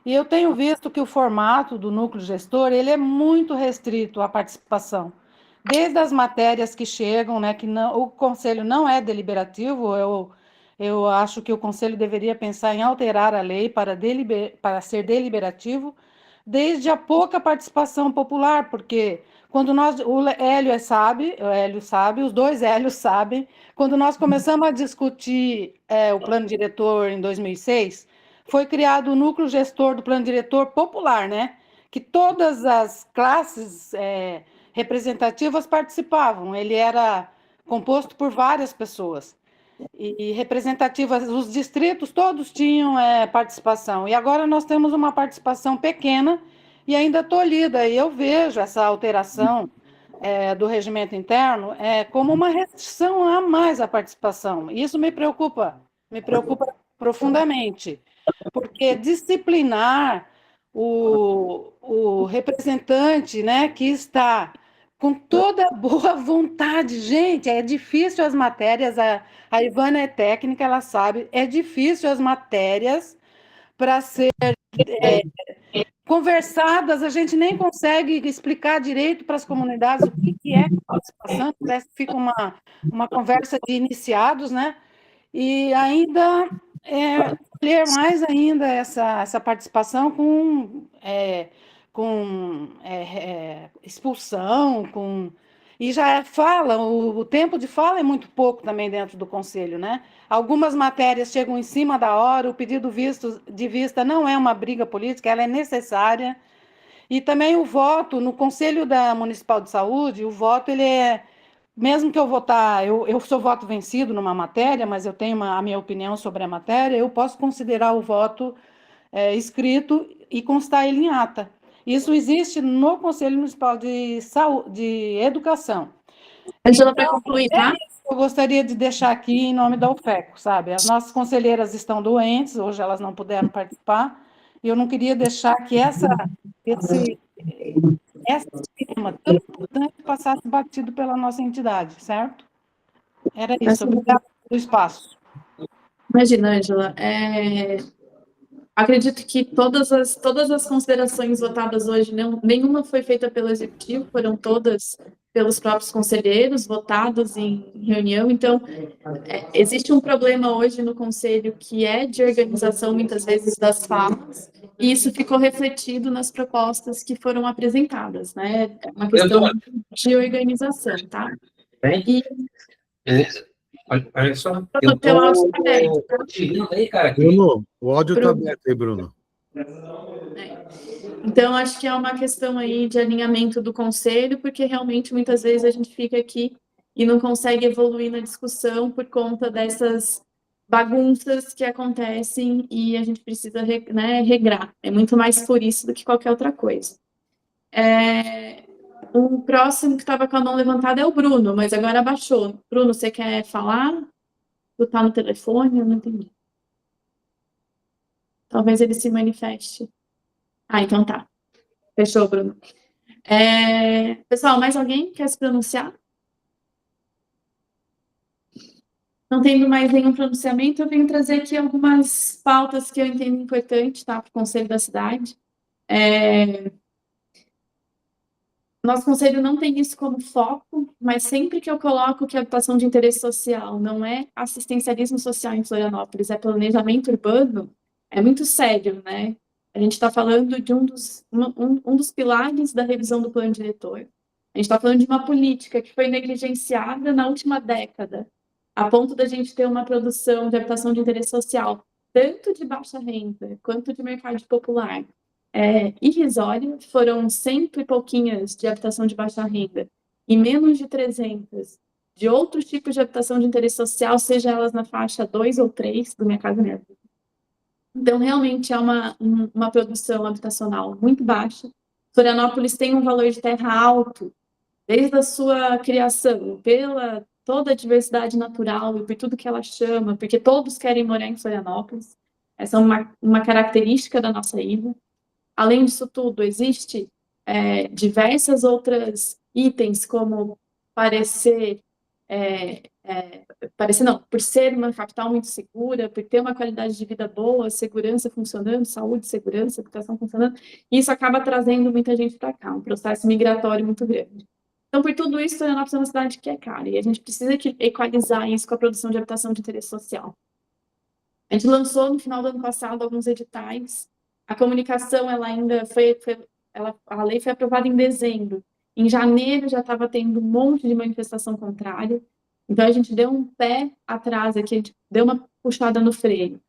E eu tenho visto que o formato do núcleo gestor ele é muito restrito à participação. Desde as matérias que chegam, né, que não, o conselho não é deliberativo, eu acho que o conselho deveria pensar em alterar a lei para ser deliberativo, desde a pouca participação popular, porque quando o Hélio sabe, os dois Hélios sabem, quando nós começamos a discutir o plano diretor em 2006, foi criado o núcleo gestor do plano diretor popular, né? Que todas as classes representativas participavam. Ele era composto por várias pessoas. E representativas, os distritos todos tinham participação. E agora nós temos uma participação pequena e ainda tolhida. E eu vejo essa alteração do regimento interno como uma restrição a mais à participação. Isso me preocupa profundamente, porque disciplinar o representante, né, que está com toda boa vontade. Gente, é difícil as matérias, a Ivana é técnica, ela sabe, é difícil as matérias para ser conversadas, a gente nem consegue explicar direito para as comunidades o que é participação, parece que fica uma conversa de iniciados, né? E ainda ler mais ainda essa participação com expulsão, e já fala, o tempo de fala é muito pouco também dentro do conselho, né? Algumas matérias chegam em cima da hora, o pedido de vista não é uma briga política, ela é necessária. E também o voto, no Conselho Municipal de Saúde, o voto, ele mesmo que eu votar, eu sou voto vencido numa matéria, mas eu tenho a minha opinião sobre a matéria, eu posso considerar o voto escrito e constar ele em ata. Isso existe no Conselho Municipal de Educação. Angela, para concluir, tá? Eu gostaria de deixar aqui em nome da UFECO, sabe? As nossas conselheiras estão doentes, hoje elas não puderam participar, e eu não queria deixar que esse tema tão importante passasse batido pela nossa entidade, certo? Era isso. Obrigada pelo espaço. Imagina, Ângela, acredito que todas as considerações votadas hoje, nenhuma foi feita pelo Executivo, foram todas pelos próprios conselheiros, votadas em reunião. Então, existe um problema hoje no Conselho que é de organização, muitas vezes, das falas, e isso ficou refletido nas propostas que foram apresentadas, né? É uma questão de organização, tá? E Beleza? Olha só, O eu teu áudio tô tá aberto, tá? tirando aí, cara. Bruno, o áudio está Bruno. aberto aí, Bruno. Então, acho que é uma questão aí de alinhamento do conselho, porque realmente muitas vezes a gente fica aqui e não consegue evoluir na discussão por conta dessas bagunças que acontecem e a gente precisa, né, regrar. É muito mais por isso do que qualquer outra coisa. O próximo que estava com a mão levantada é o Bruno, mas agora abaixou. Bruno, você quer falar? Tu tá no telefone? Eu não entendi. Talvez ele se manifeste. Ah, então tá. Fechou, Bruno. Pessoal, mais alguém quer se pronunciar? Não tendo mais nenhum pronunciamento, eu venho trazer aqui algumas pautas que eu entendo importantes, tá, para o Conselho da Cidade. Nosso Conselho não tem isso como foco, mas sempre que eu coloco que a habitação de interesse social não é assistencialismo social em Florianópolis, é planejamento urbano, é muito sério, né? A gente está falando de um dos pilares da revisão do plano diretor. A gente está falando de uma política que foi negligenciada na última década, a ponto da gente ter uma produção de habitação de interesse social, tanto de baixa renda quanto de mercado popular, irrisória. Foram 100 e pouquinhas de habitação de baixa renda e menos de 300 de outros tipos de habitação de interesse social, seja elas na faixa 2 ou 3 do Minha Casa Minha Vida. Então, realmente, é uma produção habitacional muito baixa. Florianópolis tem um valor de terra alto, desde a sua criação, pela toda a diversidade natural e por tudo que ela chama, porque todos querem morar em Florianópolis. Essa é uma característica da nossa ilha. Além disso tudo, existe diversas outras itens, como por ser uma capital muito segura, por ter uma qualidade de vida boa, segurança funcionando, saúde, segurança, educação funcionando, e isso acaba trazendo muita gente para cá, um processo migratório muito grande. Então, por tudo isso, Florianópolis é uma cidade que é cara, e a gente precisa equalizar isso com a produção de habitação de interesse social. A gente lançou, no final do ano passado, alguns editais. A comunicação, ela ainda a lei foi aprovada em dezembro. Em janeiro já estava tendo um monte de manifestação contrária. Então, a gente deu um pé atrás aqui, a gente deu uma puxada no freio.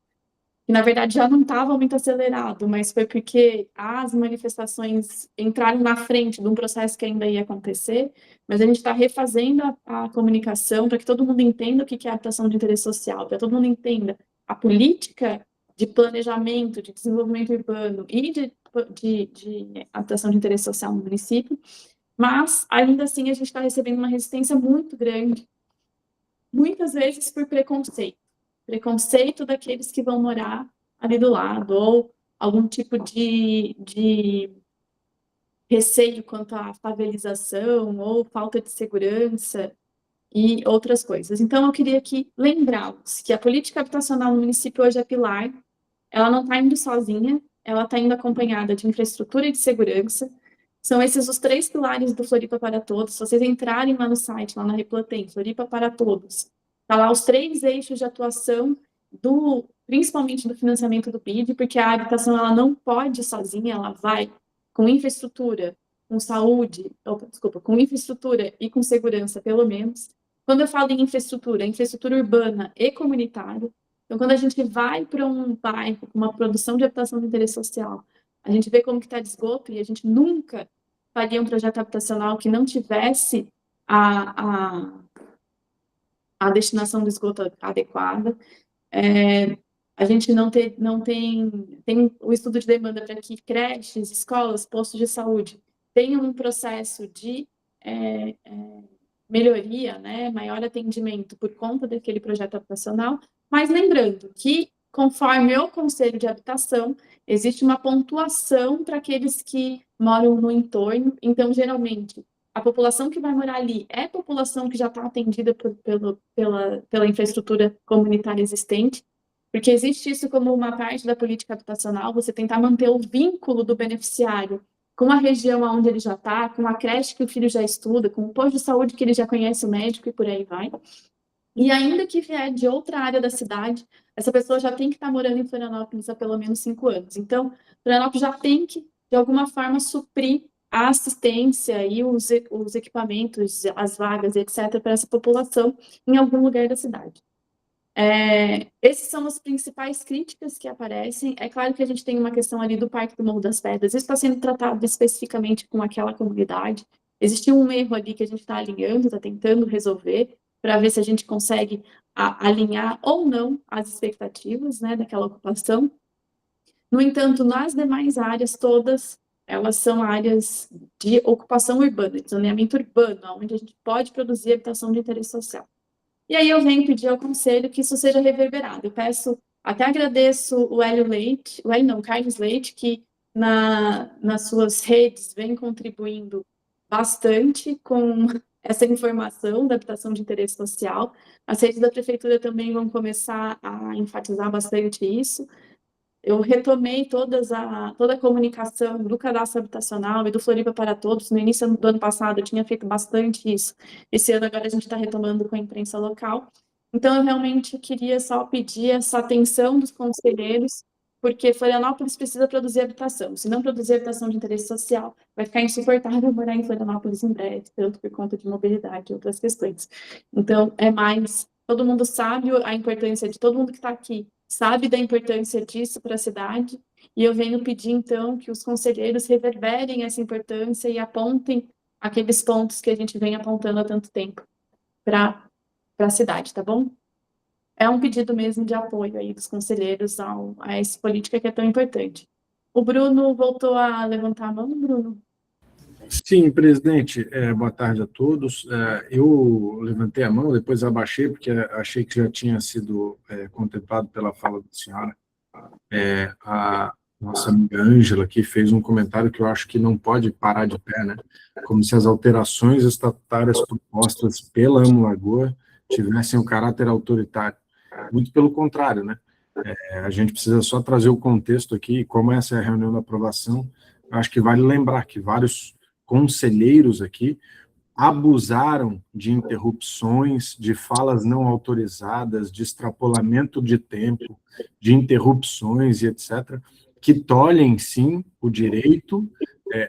Que, na verdade, já não estava muito acelerado, mas foi porque as manifestações entraram na frente de um processo que ainda ia acontecer, mas a gente está refazendo a comunicação para que todo mundo entenda o que é habitação de interesse social, para todo mundo entenda a política de planejamento, de desenvolvimento urbano e de habitação de interesse social no município, mas, ainda assim, a gente está recebendo uma resistência muito grande, muitas vezes por preconceito daqueles que vão morar ali do lado, ou algum tipo de receio quanto à favelização, ou falta de segurança, e outras coisas. Então, eu queria aqui lembrá-los que a política habitacional no município hoje é pilar, ela não está indo sozinha, ela está indo acompanhada de infraestrutura e de segurança. São esses os 3 pilares do Floripa para Todos. Se vocês entrarem lá no site, lá na Replatem, Floripa para Todos, está lá os 3 eixos de atuação, principalmente do financiamento do BID, porque a habitação ela não pode sozinha, ela vai com infraestrutura, com saúde, com infraestrutura e com segurança, pelo menos. Quando eu falo em infraestrutura urbana e comunitária. Então, quando a gente vai para um bairro com uma produção de habitação de interesse social, a gente vê como que está de esgoto, e a gente nunca faria um projeto habitacional que não tivesse a destinação do esgoto adequada. A gente não tem o estudo de demanda para que creches, escolas, postos de saúde tenham um processo de melhoria, né, maior atendimento por conta daquele projeto habitacional, mas lembrando que, conforme o Conselho de Habitação, existe uma pontuação para aqueles que moram no entorno. Então, geralmente, a população que vai morar ali é a população que já está atendida pela infraestrutura comunitária existente, porque existe isso como uma parte da política habitacional, você tentar manter o vínculo do beneficiário com a região onde ele já está, com a creche que o filho já estuda, com o posto de saúde que ele já conhece o médico e por aí vai. E ainda que vier de outra área da cidade, essa pessoa já tem que estar morando em Florianópolis há pelo menos 5 anos. Então, Florianópolis já tem que, de alguma forma, suprir a assistência e os equipamentos, as vagas, etc., para essa população em algum lugar da cidade. Esses são as principais críticas que aparecem. É claro que a gente tem uma questão ali do Parque do Morro das Pedras, isso está sendo tratado especificamente com aquela comunidade. Existiu um erro ali que a gente está alinhando, está tentando resolver, para ver se a gente consegue alinhar ou não as expectativas, né, daquela ocupação. No entanto, nas demais áreas todas, elas são áreas de ocupação urbana, de zoneamento urbano, onde a gente pode produzir habitação de interesse social. E aí eu venho pedir ao Conselho que isso seja reverberado. Eu até agradeço o Carlos Leite, que nas suas redes vem contribuindo bastante com essa informação da habitação de interesse social. As redes da Prefeitura também vão começar a enfatizar bastante isso. Eu retomei toda a comunicação do cadastro habitacional e do Floripa para Todos. No início do ano passado, eu tinha feito bastante isso. Esse ano, agora, a gente está retomando com a imprensa local. Então, eu realmente queria só pedir essa atenção dos conselheiros, porque Florianópolis precisa produzir habitação. Se não produzir habitação de interesse social, vai ficar insuportável morar em Florianópolis em breve, tanto por conta de mobilidade e outras questões. Então, todo mundo sabe a importância de todo mundo que está aqui, sabe da importância disso para a cidade, e eu venho pedir, então, que os conselheiros reverberem essa importância e apontem aqueles pontos que a gente vem apontando há tanto tempo para a cidade, tá bom? É um pedido mesmo de apoio aí dos conselheiros a essa política que é tão importante. O Bruno voltou a levantar a mão, Bruno? Sim, presidente, boa tarde a todos. Eu levantei a mão, depois abaixei, porque achei que já tinha sido contemplado pela fala da senhora. A nossa amiga Ângela aqui fez um comentário que eu acho que não pode parar de pé, né? Como se as alterações estatutárias propostas pela Amo Lagoa tivessem um caráter autoritário. Muito pelo contrário, né? A gente precisa só trazer o contexto aqui, como essa é a reunião da aprovação, acho que vale lembrar que vários conselheiros aqui abusaram de interrupções, de falas não autorizadas, de extrapolamento de tempo, de interrupções e etc., que tolhem, sim, o direito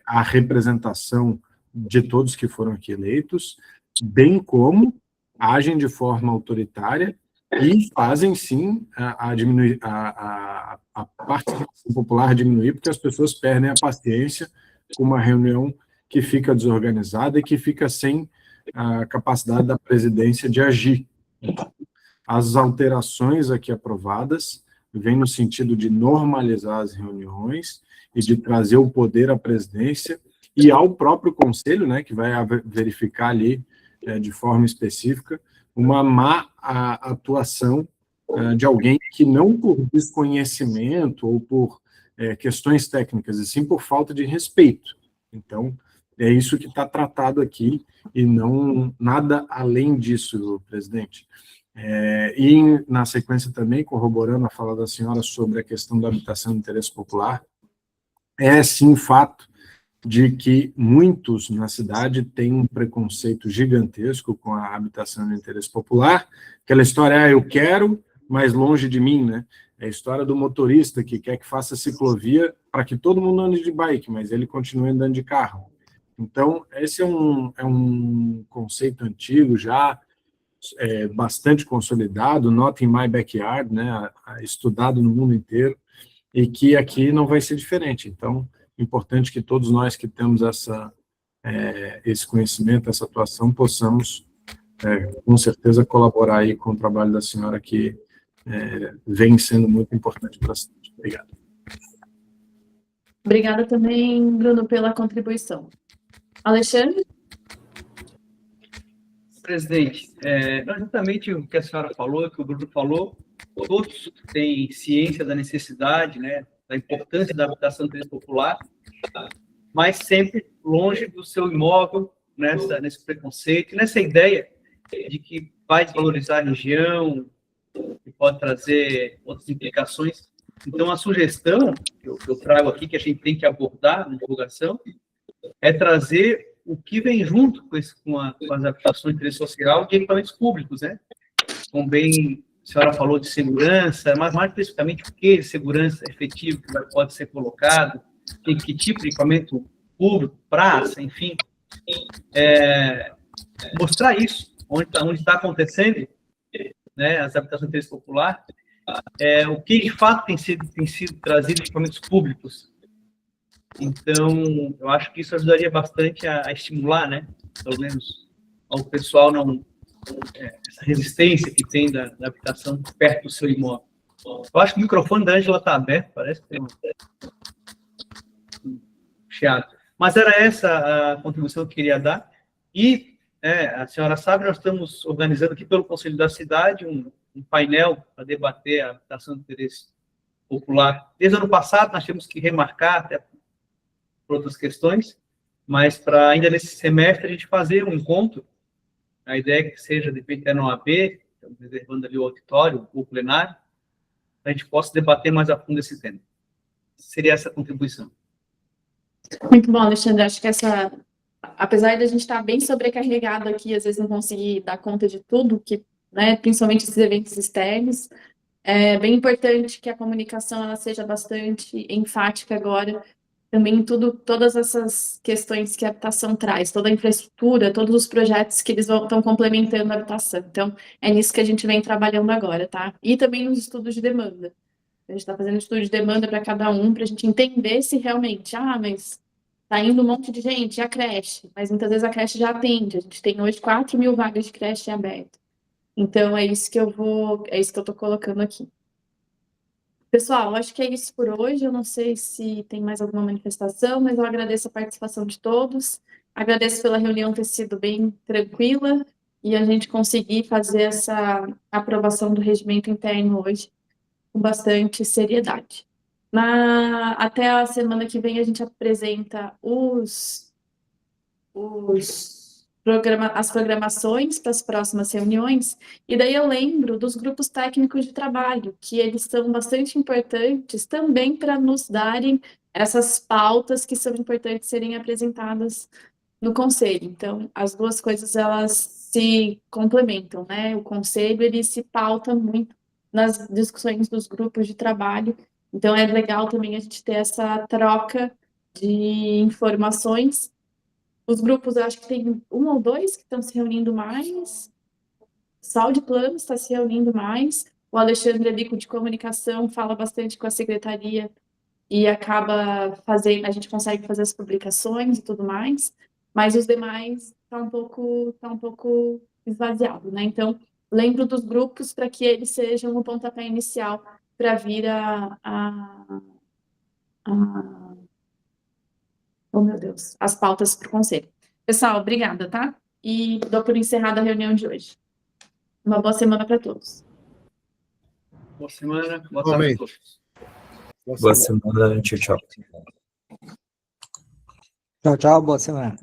à representação de todos que foram aqui eleitos, bem como agem de forma autoritária e fazem, sim, a participação popular diminuir, porque as pessoas perdem a paciência com uma reunião que fica desorganizada e que fica sem a capacidade da presidência de agir. As alterações aqui aprovadas vêm no sentido de normalizar as reuniões e de trazer o poder à presidência e ao próprio conselho, né, que vai verificar ali, de forma específica, uma má atuação de alguém que não por desconhecimento ou por questões técnicas, e sim por falta de respeito. Então, é isso que está tratado aqui e não nada além disso, presidente. E, na sequência também, corroborando a fala da senhora sobre a questão da habitação de interesse popular, é sim fato de que muitos na cidade têm um preconceito gigantesco com a habitação de interesse popular, aquela história, eu quero, mas longe de mim, né? É a história do motorista que quer que faça ciclovia para que todo mundo ande de bike, mas ele continue andando de carro. Então, esse é um conceito antigo, já bastante consolidado, not in my backyard, né, estudado no mundo inteiro, e que aqui não vai ser diferente. Então, é importante que todos nós que temos esse conhecimento, essa atuação, possamos, com certeza, colaborar aí com o trabalho da senhora, que vem sendo muito importante para a cidade. Obrigado. Obrigada também, Bruno, pela contribuição. Alexandre? Presidente, exatamente o que a senhora falou, o que o Bruno falou, todos têm ciência da necessidade, né, da importância da habitação do interesse popular, mas sempre longe do seu imóvel, nesse preconceito, nessa ideia de que vai desvalorizar a região, que pode trazer outras implicações. Então, a sugestão que eu trago aqui, que a gente tem que abordar na divulgação, é trazer o que vem junto com as habitações de interesse social de equipamentos públicos, né? Como bem a senhora falou de segurança, mas mais especificamente o que de segurança efetivo que pode ser colocado, que tipo de equipamento público, praça, enfim, mostrar isso, onde está acontecendo, né, as habitações de interesse popular, o que de fato tem sido trazido de equipamentos públicos. Então, eu acho que isso ajudaria bastante a estimular, né, pelo menos, ao pessoal essa resistência que tem da habitação perto do seu imóvel. Eu acho que o microfone da Ângela está aberto, parece que tem um chiado. Mas era essa a contribuição que eu queria dar. E, a senhora sabe, nós estamos organizando aqui pelo Conselho da Cidade um painel para debater a habitação de interesse popular. Desde o ano passado, nós temos que remarcar, até por outras questões, mas para ainda nesse semestre a gente fazer um encontro. A ideia é que seja, de repente, na OAB, estamos reservando ali o auditório, o plenário, a gente possa debater mais a fundo esse tema. Seria essa a contribuição. Muito bom, Alexandre. Acho que apesar de a gente estar bem sobrecarregado aqui, às vezes não conseguir dar conta de tudo, né, principalmente esses eventos externos, é bem importante que a comunicação ela seja bastante enfática agora, também em todas essas questões que a habitação traz, toda a infraestrutura, todos os projetos que eles estão complementando a habitação. Então, é nisso que a gente vem trabalhando agora, tá? E também nos estudos de demanda. A gente está fazendo estudo de demanda para cada um, para a gente entender se realmente, mas está indo um monte de gente, e a creche? Mas muitas vezes a creche já atende. A gente tem hoje 4.000 vagas de creche abertas. Então, é isso que eu estou colocando aqui. Pessoal, acho que é isso por hoje. Eu não sei se tem mais alguma manifestação, mas eu agradeço a participação de todos. Agradeço pela reunião ter sido bem tranquila e a gente conseguir fazer essa aprovação do regimento interno hoje com bastante seriedade. Até a semana que vem a gente apresenta as programações para as próximas reuniões, e daí eu lembro dos grupos técnicos de trabalho, que eles são bastante importantes também para nos darem essas pautas que são importantes serem apresentadas no conselho. Então, as duas coisas, elas se complementam, né? O conselho, ele se pauta muito nas discussões dos grupos de trabalho, então é legal também a gente ter essa troca de informações. Os grupos, eu acho que tem 1 ou 2 que estão se reunindo mais. Só o de planos está se reunindo mais. O Alexandre ali de comunicação fala bastante com a secretaria e acaba fazendo, a gente consegue fazer as publicações e tudo mais, mas os demais está um pouco esvaziado, né? Então, lembro dos grupos para que eles sejam o pontapé inicial para vir oh, meu Deus, as pautas para o conselho. Pessoal, obrigada, tá? E dou por encerrada a reunião de hoje. Uma boa semana para todos. Boa semana, boa tarde a todos. Boa semana, tchau, tchau. Tchau, tchau, boa semana.